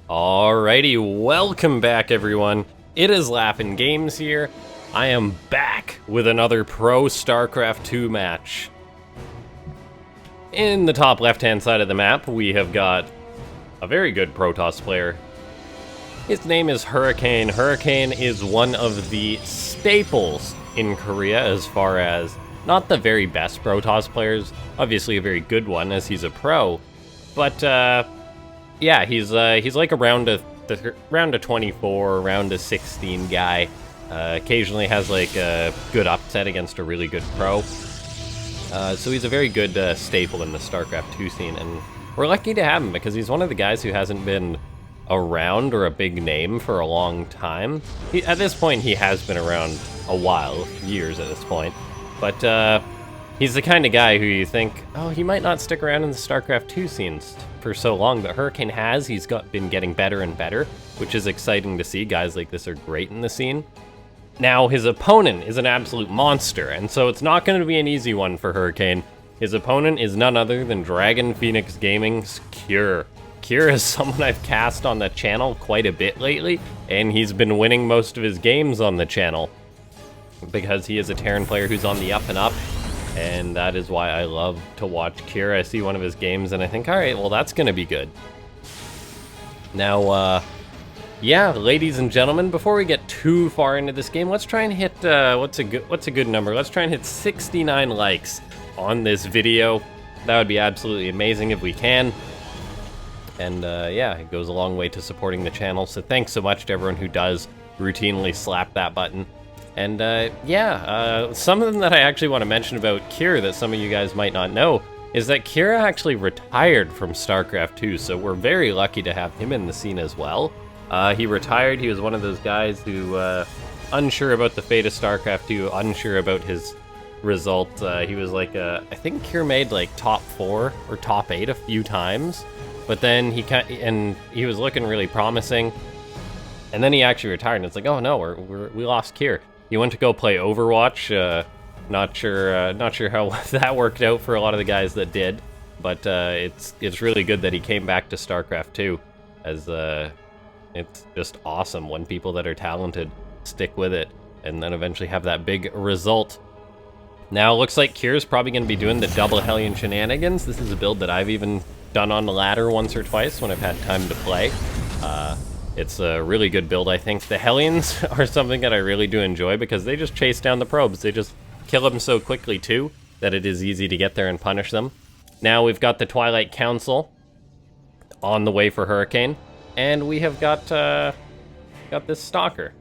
Alrighty, welcome back everyone. It is LaughNgamez here. I am back with another pro Starcraft 2 match. In the top left-hand side of the map, we have got a very good Protoss player. His name is Hurricane. Hurricane is one of the staples in Korea as far as not the very best Protoss players, obviously a very good one as he's a pro, but yeah, he's like a round of 24, round of 16 guy. Occasionally has like a good upset against a really good pro. So he's a very good staple in the Starcraft 2 scene, and we're lucky to have him because he's one of the guys who hasn't been around or a big name for a long time. At this point, he has been around a while, years at this point, but he's the kind of guy who you think, oh, he might not stick around in the Starcraft 2 scenes for so long, but Hurricane has. He's been getting better and better, which is exciting to see. Guys like this are great in the scene. Now, his opponent is an absolute monster, and so it's not going to be an easy one for Hurricane. His opponent is none other than Dragon Phoenix Gaming's Cure. Cure is someone I've cast on the channel quite a bit lately, and he's been winning most of his games on the channel because he is a Terran player who's on the up and up. And that is why I love to watch Cure. I see one of his games and I think, alright, well that's gonna be good. Now, yeah, ladies and gentlemen, before we get too far into this game, let's try and hit, what's a good number? Let's try and hit 69 likes on this video. That would be absolutely amazing if we can. And yeah, it goes a long way to supporting the channel, so thanks so much to everyone who does routinely slap that button. And yeah, something that I actually want to mention about Kira that some of you guys might not know is that Kira actually retired from StarCraft 2, so we're very lucky to have him in the scene as well. He retired. He was one of those guys who, unsure about the fate of StarCraft 2, unsure about his result. He was like, I think Kira made like top 4 or top 8 a few times, but then he was looking really promising, and then he actually retired, and it's like, oh no, we lost Kira. He went to go play Overwatch. Not sure how that worked out for a lot of the guys that did, but it's really good that he came back to StarCraft 2, as it's just awesome when people that are talented stick with it and then eventually have that big result. Now, it looks like Kira's probably going to be doing the double Hellion shenanigans. This is a build that I've even done on the ladder once or twice when I've had time to play. It's a really good build, I think. The Hellions are something that I really do enjoy because they just chase down the probes. They just kill them so quickly, too, that it is easy to get there and punish them. Now we've got the Twilight Council on the way for Hurricane, and we have got this Stalker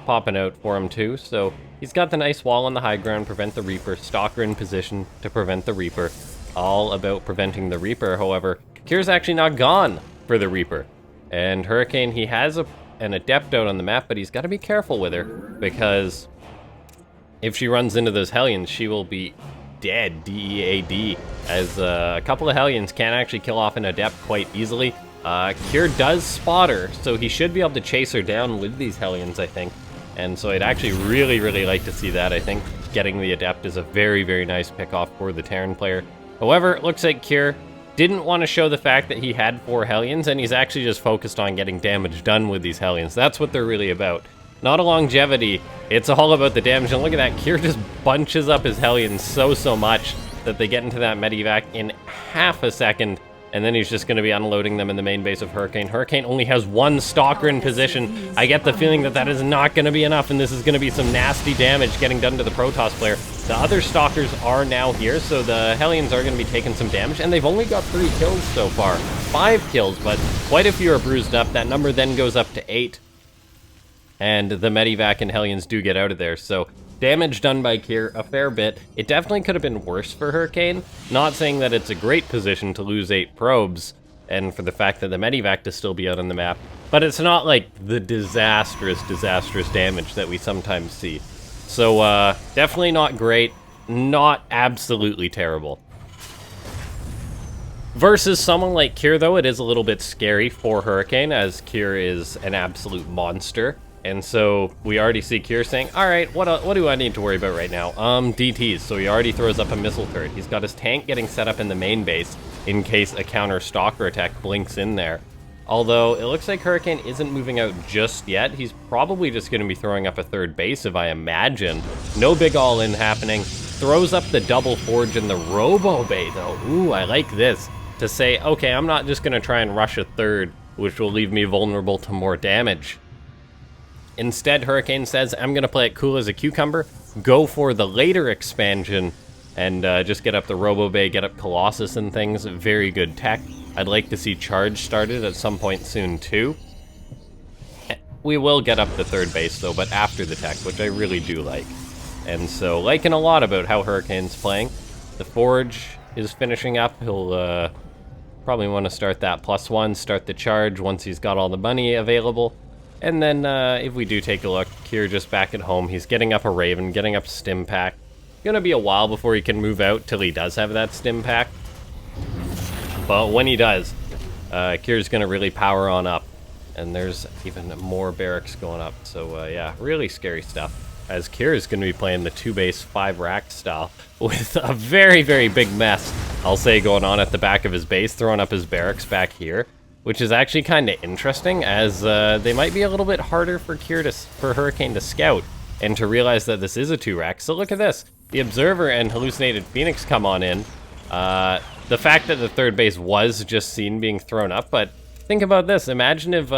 popping out for him, too. So he's got the nice wall on the high ground, prevent the Reaper. Stalker in position to prevent the Reaper. All about preventing the Reaper, however. Kira's actually not gone for the Reaper. And Hurricane, he has an Adept out on the map, but he's got to be careful with her, because if she runs into those Hellions, she will be dead, D-E-A-D, as a couple of Hellions can actually kill off an Adept quite easily. Cure does spot her, so he should be able to chase her down with these Hellions, I think. And so I'd actually really like to see that. I think getting the Adept is a very nice pick-off for the Terran player. However, it looks like Cure didn't want to show the fact that he had 4 Hellions, and he's actually just focused on getting damage done with these Hellions. That's what they're really about. Not a longevity, it's all about the damage, and look at that, Cure just bunches up his Hellions so much that they get into that Medivac in half a second, and then he's just going to be unloading them in the main base of Hurricane. Hurricane only has 1 Stalker in position. I get the feeling that that is not going to be enough, and this is going to be some nasty damage getting done to the Protoss player. The other Stalkers are now here, so the Hellions are going to be taking some damage, and they've only got 3 kills so far. 5 kills, but quite a few are bruised up. That number then goes up to 8, and the Medivac and Hellions do get out of there, so damage done by Kier, a fair bit. It definitely could have been worse for Hurricane. Not saying that it's a great position to lose 8 probes, and for the fact that the Medivac to still be out on the map, but it's not like the disastrous damage that we sometimes see. So, definitely not great, not absolutely terrible. Versus someone like Kier, though, it is a little bit scary for Hurricane, as Kier is an absolute monster. And so we already see Kier saying, alright, what do I need to worry about right now? DTs. So he already throws up a missile turret. He's got his tank getting set up in the main base in case a counter Stalker attack blinks in there. Although, it looks like Hurricane isn't moving out just yet. He's probably just going to be throwing up a third base, if I imagine. No big all-in happening. Throws up the double forge in the Robo Bay, though. Ooh, I like this. To say, okay, I'm not just going to try and rush a third, which will leave me vulnerable to more damage. Instead, Hurricane says, I'm going to play it cool as a cucumber, go for the later expansion, and just get up the Robo Bay, get up Colossus and things. Very good tech. I'd like to see Charge started at some point soon, too. We will get up the third base, though, but after the tech, which I really do like. And so, liking a lot about how Hurricane's playing. The Forge is finishing up. He'll probably want to start that +1, start the Charge once he's got all the money available. And then, if we do take a look, Kier just back at home. He's getting up a Raven, getting up Stim Pack. Gonna be a while before he can move out till he does have that Stim Pack. But when he does, Kier's gonna really power on up. And there's even more barracks going up. So, yeah, really scary stuff. As Kier is gonna be playing the 2-base 5-rack style with a very, very big mess, I'll say, going on at the back of his base, throwing up his barracks back here. Which is actually kind of interesting, as they might be a little bit harder for Hurricane to scout and to realize that this is a 2-rack. So look at this. The Observer and Hallucinated Phoenix come on in. The fact that the third base was just seen being thrown up, but think about this. Imagine if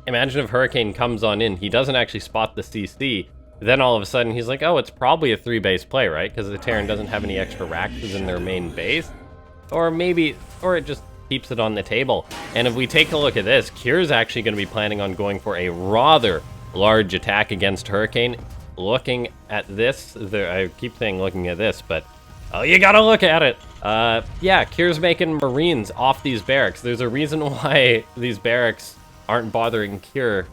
Hurricane comes on in, he doesn't actually spot the CC, then all of a sudden he's like, oh, it's probably a 3-base play, right? Because the Terran doesn't have any extra racks in their main base. Or it just keeps it on the table. And if we take a look at this, Kier's actually going to be planning on going for a rather large attack against Hurricane. Looking at this, I keep saying looking at this, but oh, you gotta look at it. Yeah, Kier's making Marines off these barracks. There's a reason why these barracks aren't bothering Kier,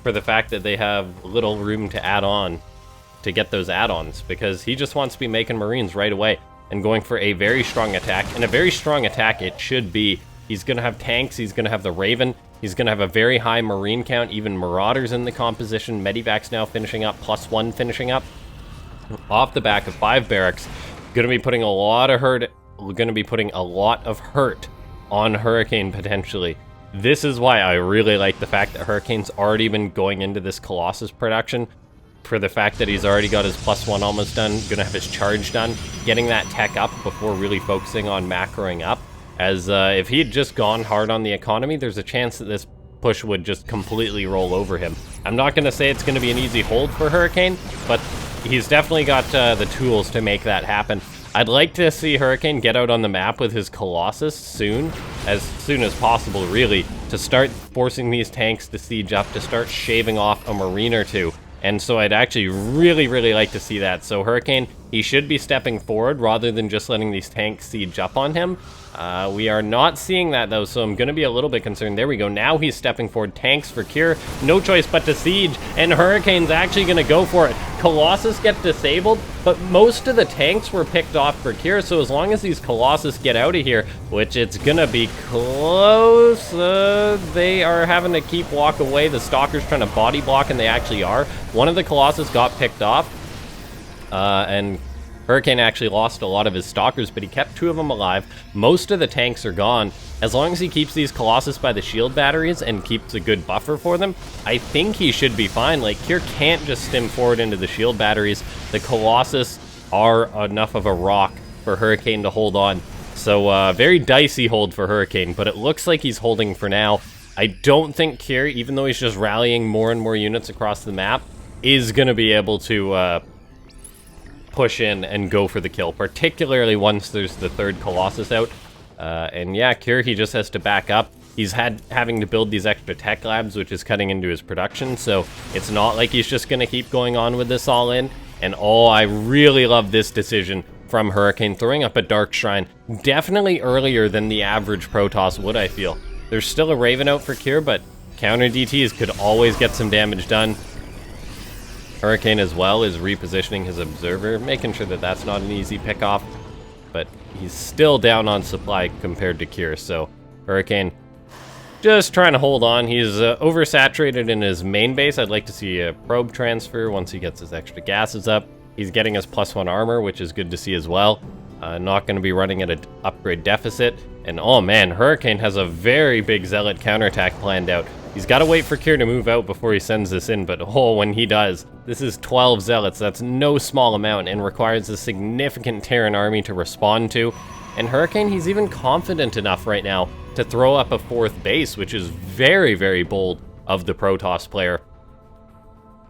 for the fact that they have little room to add on to get those add-ons, because he just wants to be making Marines right away and going for a very strong attack. And a very strong attack it should be. He's going to have tanks, he's going to have the Raven, he's going to have a very high Marine count, even Marauders in the composition. Medivac's now finishing up, +1 finishing up. Off the back of 5 barracks, going to be putting a lot of hurt, on Hurricane potentially. This is why I really like the fact that Hurricane's already been going into this Colossus production, for the fact that he's already got his +1 almost done, gonna have his charge done, getting that tech up before really focusing on macroing up. As if he had just gone hard on the economy, there's a chance that this push would just completely roll over him. I'm not gonna say it's gonna be an easy hold for Hurricane, but he's definitely got the tools to make that happen. I'd like to see Hurricane get out on the map with his Colossus soon as possible, really, to start forcing these tanks to siege up, to start shaving off a Marine or two. And so I'd actually really, really like to see that. So Hurricane, he should be stepping forward rather than just letting these tanks siege up on him. We are not seeing that, though, so I'm going to be a little bit concerned. There we go. Now he's stepping forward. Tanks for Kier. No choice but to siege, and Hurricane's actually going to go for it. Colossus get disabled, but most of the tanks were picked off for Kier, so as long as these Colossus get out of here, which it's going to be close, they are having to keep walk away. The Stalker's trying to body block, and they actually are. One of the Colossus got picked off, and Hurricane actually lost a lot of his Stalkers, but he kept 2 of them alive. Most of the tanks are gone. As long as he keeps these Colossus by the shield batteries and keeps a good buffer for them, I think he should be fine. Like, Kier can't just stim forward into the shield batteries. The Colossus are enough of a rock for Hurricane to hold on. So, very dicey hold for Hurricane, but it looks like he's holding for now. I don't think Kier, even though he's just rallying more and more units across the map, is going to be able to push in and go for the kill, particularly once there's the 3rd Colossus out. And yeah, Kier, he just has to back up. He's having to build these extra tech labs, which is cutting into his production, so it's not like he's just going to keep going on with this all in. And oh, I really love this decision from Hurricane, throwing up a Dark Shrine. Definitely earlier than the average Protoss would, I feel. There's still a Raven out for Kier, but counter DTs could always get some damage done. Hurricane as well is repositioning his Observer, making sure that that's not an easy pickoff, but he's still down on supply compared to Kier, so Hurricane just trying to hold on. He's oversaturated in his main base. I'd like to see a probe transfer once he gets his extra gases up. He's getting his +1 armor, which is good to see as well. Not going to be running at an upgrade deficit. And oh man, Hurricane has a very big Zealot counterattack planned out. He's got to wait for Kier to move out before he sends this in, but oh, when he does, this is 12 Zealots. That's no small amount and requires a significant Terran army to respond to. And Hurricane, he's even confident enough right now to throw up a 4th base, which is very, very bold of the Protoss player.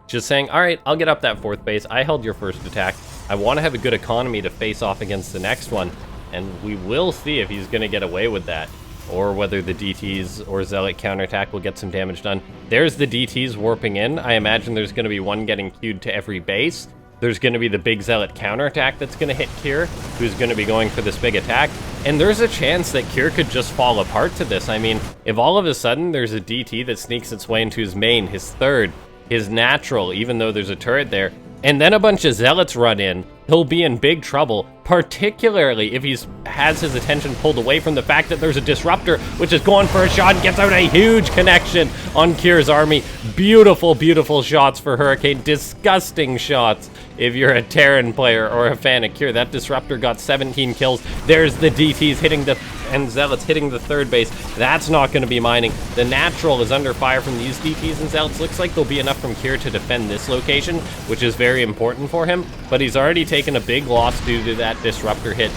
Just saying, all right, I'll get up that 4th base. I held your first attack. I want to have a good economy to face off against the next one, and we will see if he's going to get away with that, or whether the DTs or Zealot counterattack will get some damage done. There's the DTs warping in. I imagine there's going to be one getting queued to every base. There's going to be the big Zealot counterattack that's going to hit Kier, who's going to be going for this big attack. And there's a chance that Kier could just fall apart to this. I mean, if all of a sudden there's a DT that sneaks its way into his main, his 3rd, his natural, even though there's a turret there, and then a bunch of Zealots run in, he'll be in big trouble, particularly if he has his attention pulled away from the fact that there's a Disruptor, which is going for a shot and gets out a huge connection on Kier's army. Beautiful, beautiful shots for Hurricane. Disgusting shots if you're a Terran player or a fan of Kier. That Disruptor got 17 kills. There's the DTs hitting the and Zealots hitting the 3rd base. That's not going to be mining. The natural is under fire from these DTs and Zealots. Looks like there'll be enough from Kier to defend this location, which is very important for him, but he's already taken a big loss due to that Disruptor hit.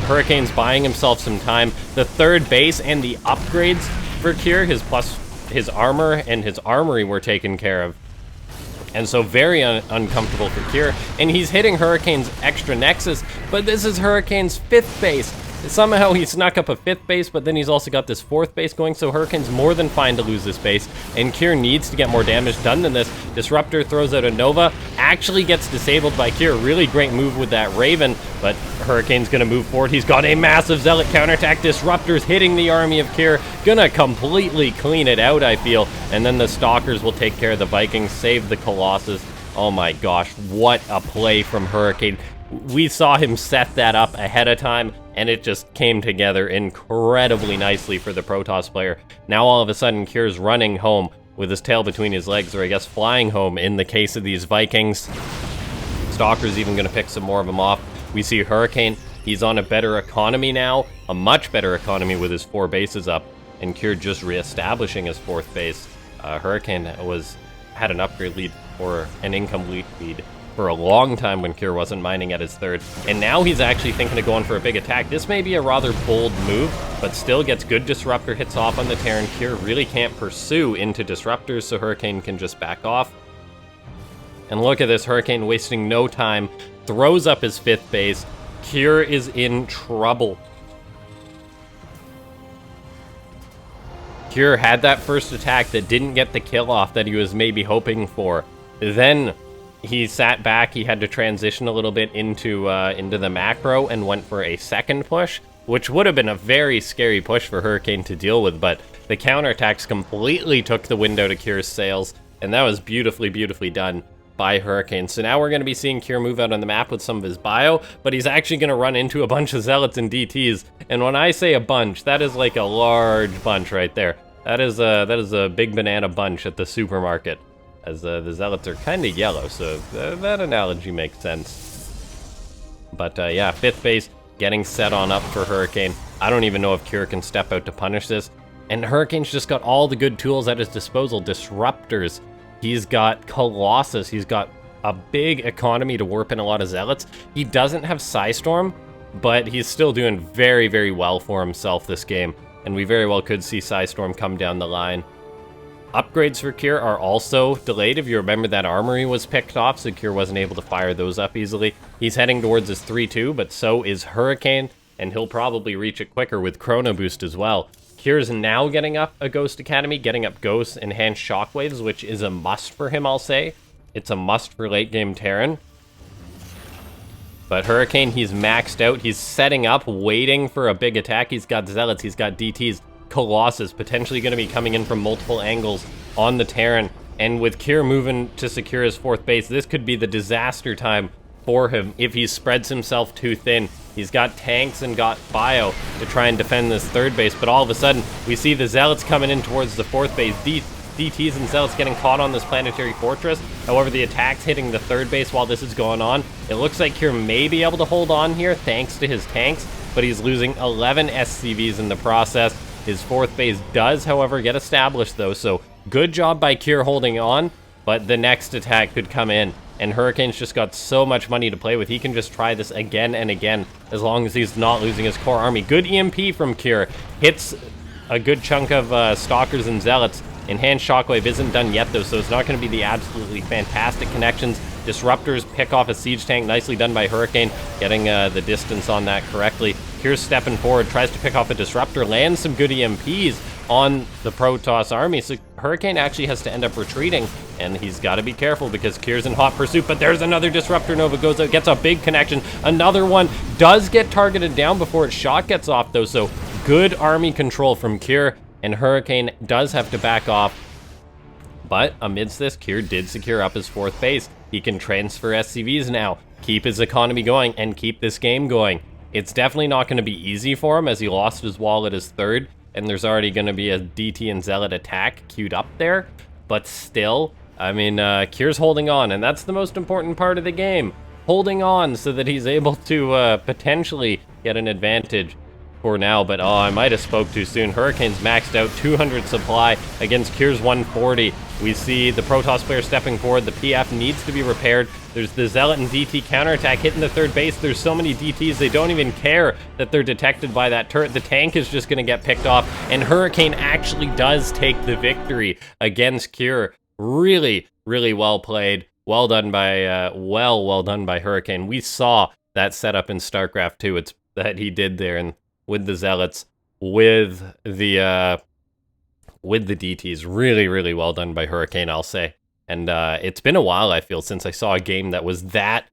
Hurricane's buying himself some time. The 3rd base and the upgrades for Kier, his armor and his armory were taken care of. And so very uncomfortable for Kier. And he's hitting Hurricane's extra Nexus, but this is Hurricane's 5th base. Somehow he snuck up a 5th base, but then he's also got this 4th base going, so Hurricane's more than fine to lose this base, and Kier needs to get more damage done than this. Disruptor throws out a Nova, actually gets disabled by Kier. Really great move with that Raven, but Hurricane's gonna move forward. He's got a massive Zealot counterattack. Disruptor's hitting the army of Kier, gonna completely clean it out, I feel, and then the Stalkers will take care of the Vikings, save the Colossus. Oh my gosh, what a play from Hurricane. We saw him set that up ahead of time, and it just came together incredibly nicely for the Protoss player. Now all of a sudden, Kier's running home with his tail between his legs, or I guess flying home in the case of these Vikings. Stalker's even going to pick some more of them off. We see Hurricane. He's on a better economy now, a much better economy with his 4 bases up, and Kier just reestablishing his 4th base. Hurricane had an upgrade lead or an income lead for a long time when Kier wasn't mining at his 3rd, and now he's actually thinking of going for a big attack. This may be a rather bold move, but still gets good Disruptor hits off on the Terran. Kier really can't pursue into Disruptors, so Hurricane can just back off. And look at this, Hurricane wasting no time, throws up his 5th base. Kier is in trouble. Kier had that first attack that didn't get the kill off that he was maybe hoping for. Then he sat back, he had to transition a little bit into the macro and went for a 2nd push, which would have been a very scary push for Hurricane to deal with, but the counterattacks completely took the window to Kier's sails, and that was beautifully, beautifully done by Hurricane. So now we're going to be seeing Kier move out on the map with some of his bio, but he's actually going to run into a bunch of Zealots and DTs, and when I say a bunch, that is like a large bunch right there. That is a big banana bunch at the supermarket, as the Zealots are kind of yellow, so that analogy makes sense. But yeah, 5th base getting set on up for Hurricane. I don't even know if Kier can step out to punish this. And Hurricane's just got all the good tools at his disposal. Disruptors. He's got Colossus. He's got a big economy to warp in a lot of Zealots. He doesn't have Psystorm, but he's still doing very, very well for himself this game. And we very well could see Psystorm come down the line. Upgrades for Kier are also delayed. If you remember, that armory was picked off, so Kier wasn't able to fire those up easily. He's heading towards his 3-2, but so is Hurricane, and he'll probably reach it quicker with Chrono Boost as well. Kier's now getting up a Ghost Academy, getting up Ghosts, Enhanced Shockwaves, which is a must for him, I'll say. It's a must for late-game Terran. But Hurricane, he's maxed out. He's setting up, waiting for a big attack. He's got Zealots, he's got DTs. Colossus potentially going to be coming in from multiple angles on the Terran, and with Kier moving to secure his 4th base, this could be the disaster time for him if he spreads himself too thin. He's got tanks and got bio to try and defend this 3rd base, but all of a sudden we see the Zealots coming in towards the 4th base. DTs and Zealots getting caught on this planetary fortress. However, the attack's hitting the third base while this is going on. It looks like Kier may be able to hold on here thanks to his tanks, but he's losing 11 SCVs in the process. His fourth base does, however, get established though, so good job by Kier holding on, but the next attack could come in. And Hurricane's just got so much money to play with. He can just try this again and again as long as he's not losing his core army. Good EMP from Kier. Hits a good chunk of Stalkers and Zealots. Enhanced Shockwave isn't done yet, though, so it's not going to be the absolutely fantastic connections. Disruptors pick off a Siege Tank. Nicely done by Hurricane, getting the distance on that correctly. Kier's stepping forward, tries to pick off a Disruptor, lands some good EMPs on the Protoss army, so Hurricane actually has to end up retreating, and he's got to be careful because Kier's in hot pursuit, but there's another Disruptor. Nova goes out, gets a big connection. Another one does get targeted down before its shot gets off, though, so good army control from Kier, and Hurricane does have to back off. But amidst this, Kier did secure up his fourth base. He can transfer SCVs now, keep his economy going, and keep this game going. It's definitely not going to be easy for him as he lost his wall at his third, and there's already going to be a DT and Zealot attack queued up there. But still, I mean, Kier's holding on, and that's the most important part of the game. Holding on so that he's able to potentially get an advantage for now, but oh, I might have spoke too soon. Hurricane's maxed out 200 supply against Kier's 140. We see the Protoss player stepping forward. The PF needs to be repaired. There's the Zealot and DT counterattack hitting the third base. There's so many DTs, they don't even care that they're detected by that turret. The tank is just going to get picked off, and Hurricane actually does take the victory against Kier. Really, really well played. Well done by, well done by Hurricane. We saw that setup in Starcraft 2. It's that he did there, and with the Zealots, with the DTs. Really, really well done by Hurricane, I'll say. And it's been a while, I feel, since I saw a game that was that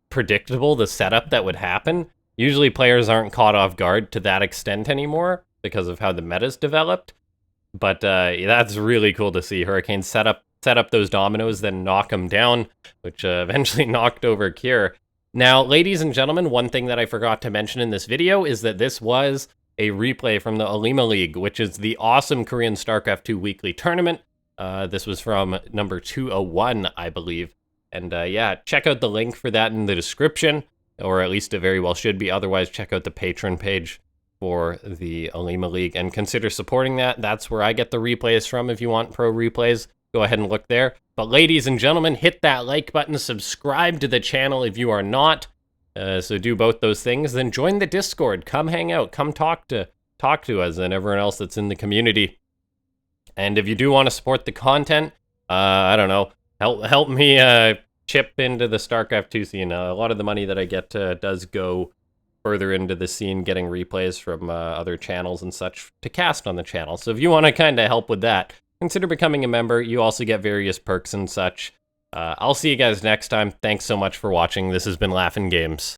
predictable, the setup that would happen. Usually players aren't caught off guard to that extent anymore because of how the meta's developed. But that's really cool to see. Hurricane set up those dominoes, then knock them down, which eventually knocked over Kier. Now, ladies and gentlemen, one thing that I forgot to mention in this video is that this was a replay from the Alima League, which is the awesome Korean StarCraft 2 weekly tournament. This was from number 201, I believe. And yeah, check out the link for that in the description, or at least it very well should be. Otherwise, check out the Patreon page for the Alima League and consider supporting that. That's where I get the replays from. If you want pro replays, go ahead and look there. But ladies and gentlemen, hit that like button, subscribe to the channel if you are not. So do both those things, then join the Discord. Come hang out, come talk to us and everyone else that's in the community. And if you do want to support the content, I don't know, help me chip into the StarCraft 2 scene. A lot of the money that I get does go further into the scene, getting replays from other channels and such to cast on the channel. So if you want to kind of help with that, consider becoming a member. You also get various perks and such. I'll see you guys next time. Thanks so much for watching. This has been LaughNgamez.